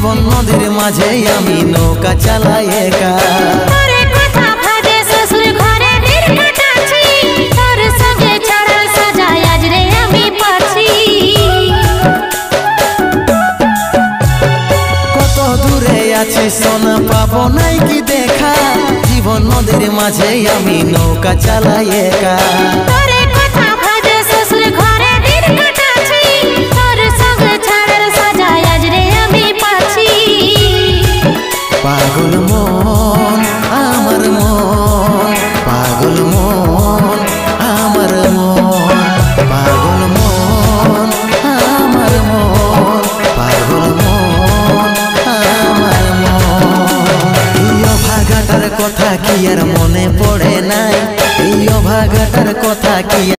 জীবন নদীর মাঝে আমি নৌকা চালাই একা। কত দূরে আছি সোনা পাবো নাই কি দেখা, জীবন নদীর মাঝে আমি নৌকা চালাই একা। পাগল মন আমার মন, পাগল মন আমার মন, পাগল মন আমার মন, পাগল মন আমার মন। এই অভাগাটার কথা কি আর মনে পড়ে নাই, এই অভাগাটার কথা কি